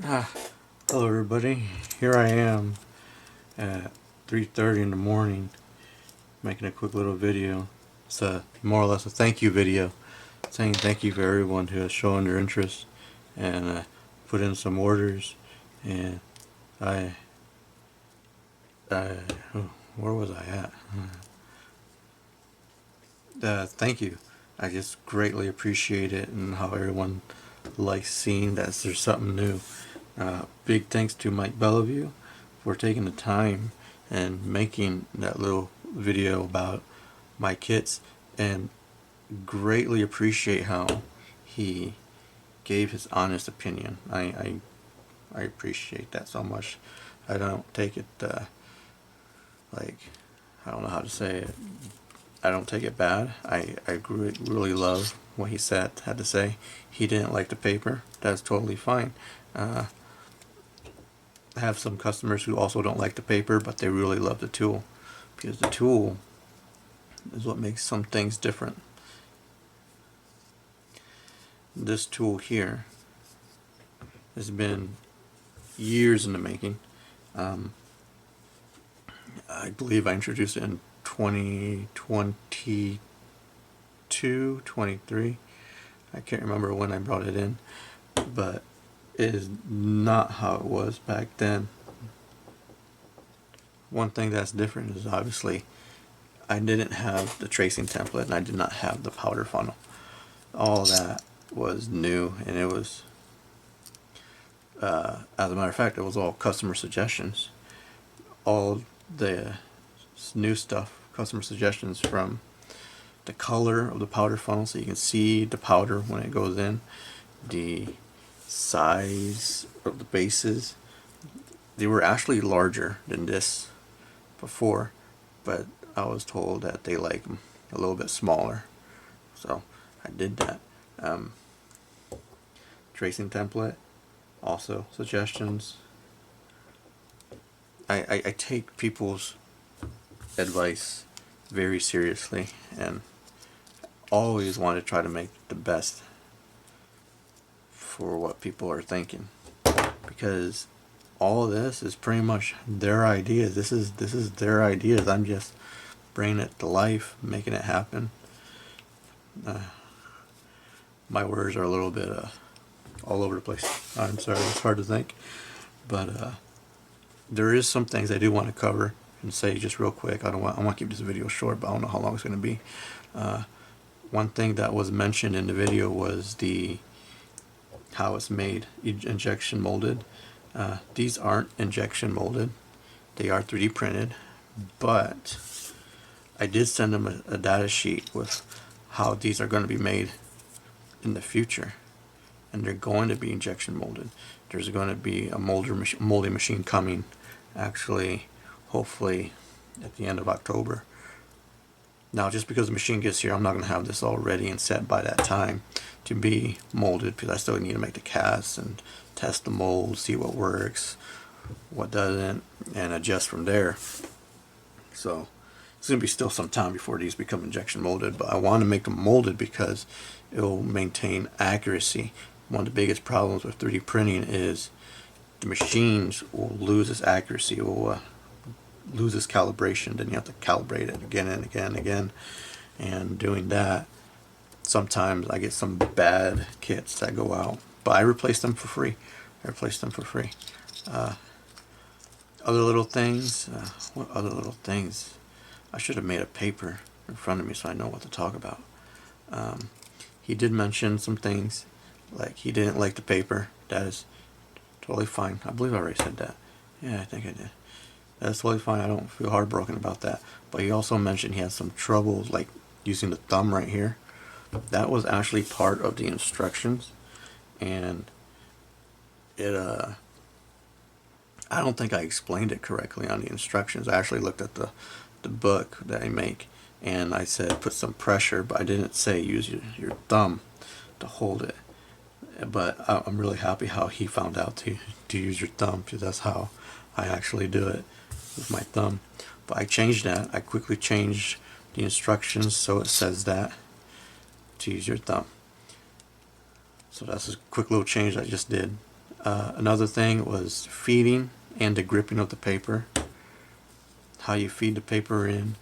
Ah, hello everybody. Here I am at 3:30 in the morning making a quick little video. It's more or less a thank you video saying thank you for everyone who has shown their interest and put in some orders. And I oh, where was I at? Thank you. I just greatly appreciate it and how everyone likes seeing that there's something new. Big thanks to Mike Bellevue for taking the time and making that little video about my kits, and greatly appreciate how he gave his honest opinion. I appreciate that so much. I don't take it like, I don't know how to say it. I don't take it bad. I really love what he had to say. He didn't like the paper. That's totally fine. I have some customers who also don't like the paper, but they really love the tool, because the tool is what makes some things different. This tool here has been years in the making. I believe I introduced it in 2022, 23. I can't remember when I brought it in, but it is not how it was back then. One thing that's different is obviously I didn't have the tracing template and I did not have the powder funnel. All that was new, and it was as a matter of fact, it was all customer suggestions. All the new stuff, customer suggestions, from the color of the powder funnel so you can see the powder when it goes in, the size of the bases. They were actually larger than this before, but I was told that they like them a little bit smaller, so I did that. Tracing template, also suggestions. I take people's advice very seriously and always want to try to make the best for what people are thinking, because all of this is pretty much their ideas. This is their ideas. I'm just bringing it to life, making it happen. My words are a little bit all over the place. I'm sorry, it's hard to think, but there is some things I do want to cover and say just real quick. I want to keep this video short, but I don't know how long it's going to be. One thing that was mentioned in the video was how it's made, injection molded. These aren't injection molded. They are 3D printed, but I did send them a data sheet with how these are going to be made in the future, and they're going to be injection molded. There's going to be a molding machine coming, actually, hopefully at the end of October. Now, just because the machine gets here, I'm not going to have this all ready and set by that time to be molded, because I still need to make the casts and test the mold, see what works, what doesn't, and adjust from there. So it's going to be still some time before these become injection molded, but I want to make them molded because it will maintain accuracy. One of the biggest problems with 3D printing is the machines will lose its accuracy, will lose its calibration. Then you have to calibrate it again and again and again. And doing that, sometimes I get some bad kits that go out, but I replace them for free. Other little things. What other little things? I should have made a paper in front of me so I know what to talk about. He did mention some things, like he didn't like the paper. That is totally fine. I believe I already said that. Yeah, I think I did. That's totally fine. I don't feel heartbroken about that. But he also mentioned he had some troubles, like using the thumb right here. That was actually part of the instructions, and it I don't think I explained it correctly on the instructions. I actually looked at the book that I make, and I said put some pressure, but I didn't say use your thumb to hold it. But I'm really happy how he found out to use your thumb, because that's how I actually do it, with my thumb. But I changed that. I quickly changed the instructions so it says that to use your thumb. So that's a quick little change I just did. Another thing was feeding and the gripping of the paper. How you feed the paper in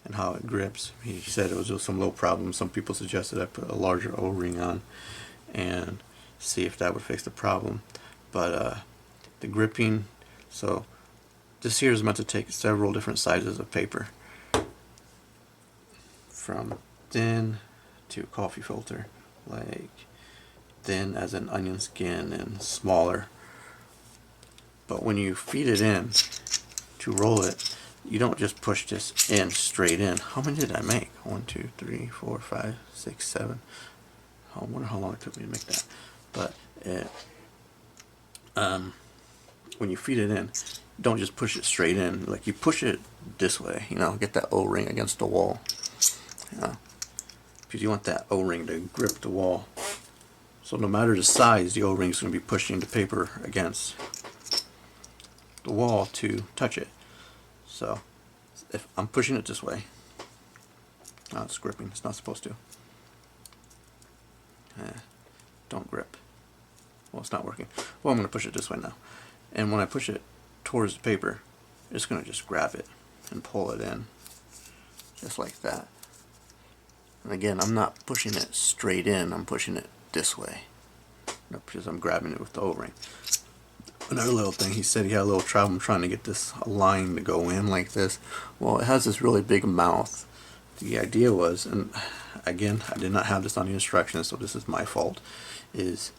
and how it grips. He said it was just some little problem. Some people suggested I put a larger O-ring on and see if that would fix the problem. But the gripping, so this here is meant to take several different sizes of paper, from thin to coffee filter, like thin as an onion skin and smaller. But when you feed it in to roll it, you don't just push this in straight in. How many did I make? 1, 2, 3, 4, 5, 6, 7. I wonder how long it took me to make that. But when you feed it in, don't just push it straight in. Like, you push it this way, you know, get that O-ring against the wall. Because you want that O-ring to grip the wall. So no matter the size, the O-ring is going to be pushing the paper against the wall to touch it. So if I'm pushing it this way, it's gripping. It's not supposed to. Don't grip. Well, it's not working. Well, I'm going to push it this way now. And when I push it towards the paper, it's going to just grab it and pull it in. Just like that. And again, I'm not pushing it straight in. I'm pushing it this way. Because I'm grabbing it with the O-ring. Another little thing, he said he had a little trouble trying to get this line to go in like this. Well, it has this really big mouth. The idea was, and again, I did not have this on the instructions, so this is my fault, is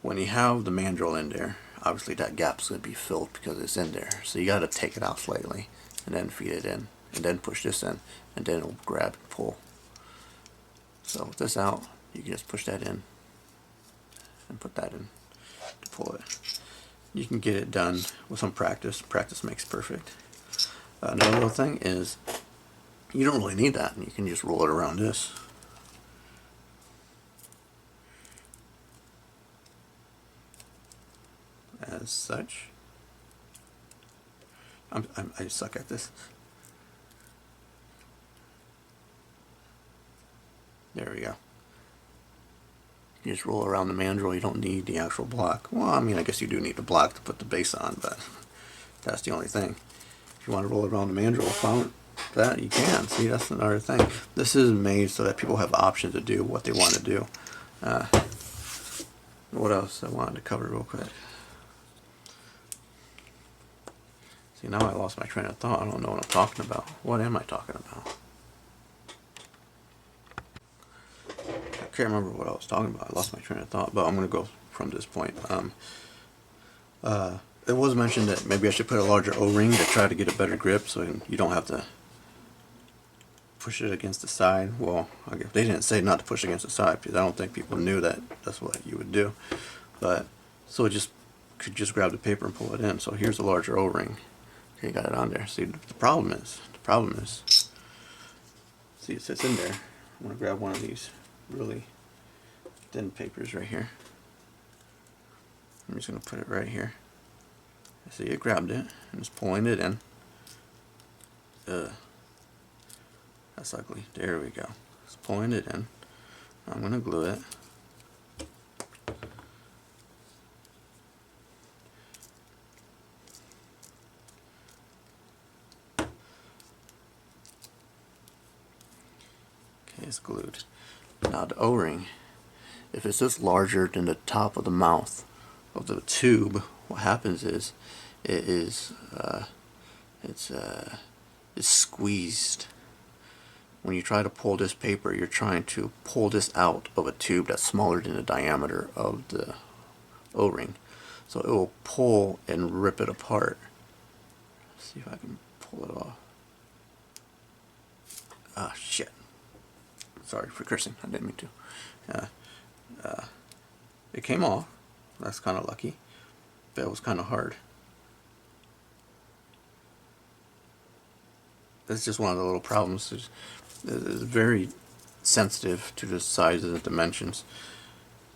when you have the mandrel in there, obviously that gap's going to be filled because it's in there. So you got to take it out slightly and then feed it in and then push this in and then it'll grab and pull. So with this out, you can just push that in and put that in to pull it. You can get it done with some practice. Practice makes perfect. Another little thing is you don't really need that. You can just roll it around this. As such. I suck at this. There we go. You just roll around the mandrel. You don't need the actual block. Well, I mean, I guess you do need the block to put the base on, but that's the only thing. If you want to roll around the mandrel without that, you can. See, that's another thing. This is made so that people have options to do what they want to do. What else I wanted to cover real quick? See, now I lost my train of thought. I don't know what I'm talking about. What am I talking about? I can't remember what I was talking about. I lost my train of thought, but I'm going to go from this point. It was mentioned that maybe I should put a larger O-ring to try to get a better grip so you don't have to push it against the side. Well, I guess they didn't say not to push against the side because I don't think people knew that that's what you would do. But so it just could just grab the paper and pull it in. So here's a larger O-ring. Okay, got it on there. See, the problem is, see, it sits in there. I'm going to grab one of these really thin papers right here. I'm just going to put it right here. See, it grabbed it and it's pulling it in. That's ugly. There we go. It's pulling it in. I'm going to glue it. Okay, it's glued. Now the O-ring, if it's just larger than the top of the mouth of the tube, what happens is it's squeezed. When you try to pull this paper, you're trying to pull this out of a tube that's smaller than the diameter of the O-ring. So it will pull and rip it apart. Let's see if I can pull it off. Ah, shit. Sorry for cursing. I didn't mean to. It came off. That's kind of lucky. But it was kind of hard. That's just one of the little problems. It's very sensitive to the size and the dimensions.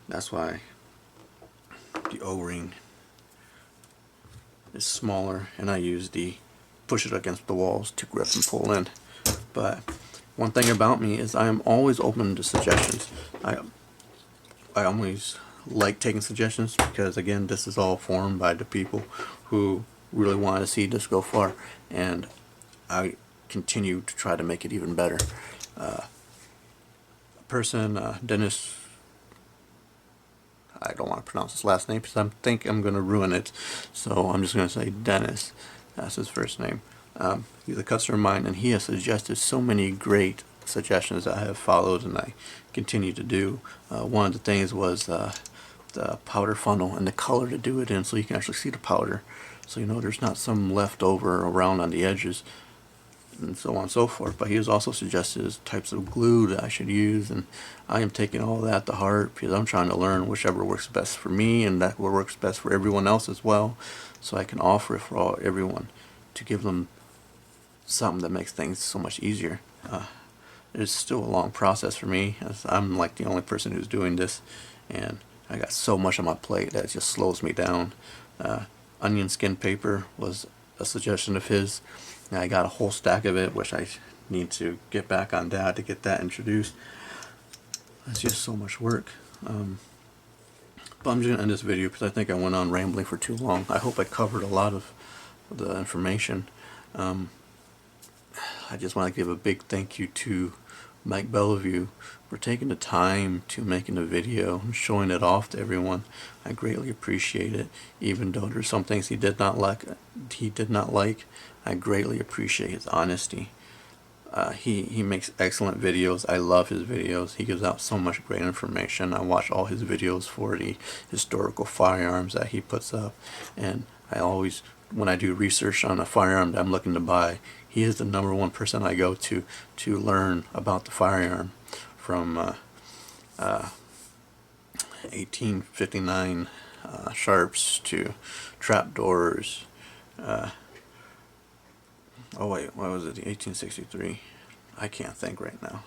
That's why the O-ring is smaller, and I use the push it against the walls to grip and pull in. But one thing about me is I am always open to suggestions. I always like taking suggestions, because again, this is all formed by the people who really want to see this go far, and I continue to try to make it even better. Dennis, I don't want to pronounce his last name because I think I'm going to ruin it, so I'm just going to say Dennis. That's his first name. He's a customer of mine, and he has suggested so many great suggestions that I have followed and I continue to do. One of the things was the powder funnel and the color to do it in, so you can actually see the powder, so you know there's not some leftover around on the edges, and so on and so forth. But he has also suggested types of glue that I should use, and I am taking all that to heart because I'm trying to learn whichever works best for me and that what works best for everyone else as well, so I can offer it for everyone to give them something that makes things so much easier. It's still a long process for me, as I'm like the only person who's doing this, and I got so much on my plate that it just slows me down. Onion skin paper was a suggestion of his. And I got a whole stack of it, which I need to get back on that to get that introduced. It's just so much work. But I'm just going to end this video because I think I went on rambling for too long. I hope I covered a lot of the information. I just want to give a big thank you to Mike Bellevue for taking the time to making a video and showing it off to everyone. I greatly appreciate it, even though there's some things he did not like. I greatly appreciate his honesty. He makes excellent videos. I love his videos. He gives out so much great information. I watch all his videos for the historical firearms that he puts up, and I always, when I do research on a firearm that I'm looking to buy, he is the #1 person I go to learn about the firearm, from 1859 sharps to trapdoors. Oh wait, what was it? The 1863? I can't think right now.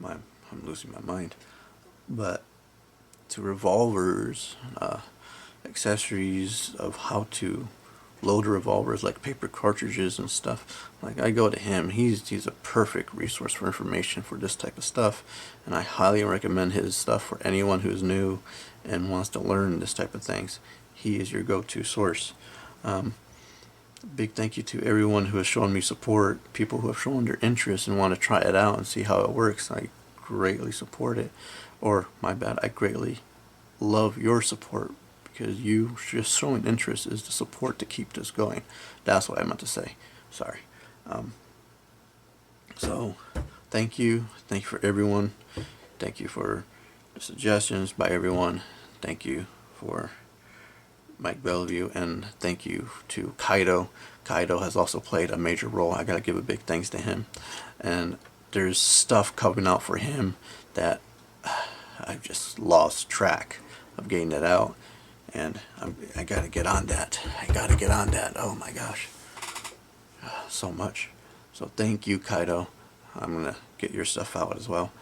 I'm losing my mind. But to revolvers, accessories of how to load revolvers, like paper cartridges and stuff. Like, I go to him. He's a perfect resource for information for this type of stuff, and I highly recommend his stuff for anyone who's new and wants to learn this type of things. He is your go-to source. Big thank you to everyone who has shown me support, people who have shown their interest and want to try it out and see how it works. I greatly support it. Or, my bad, I greatly love your support, because you just showing interest is the support to keep this going. That's what I meant to say. Sorry. So, thank you. Thank you for everyone. Thank you for the suggestions by everyone. Thank you for Mike Bellevue, and thank you to Kaido. Kaido has also played a major role. I gotta give a big thanks to him. And there's stuff coming out for him that I've just lost track of getting it out, and I gotta get on that. Oh my gosh, so much. So thank you, Kaido. I'm gonna get your stuff out as well.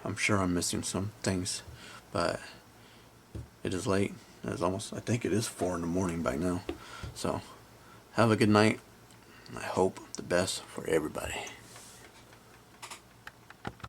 I'm sure I'm missing some things, but it is late. It's almost, I think it is 4 in the morning by now. So have a good night. I hope the best for everybody.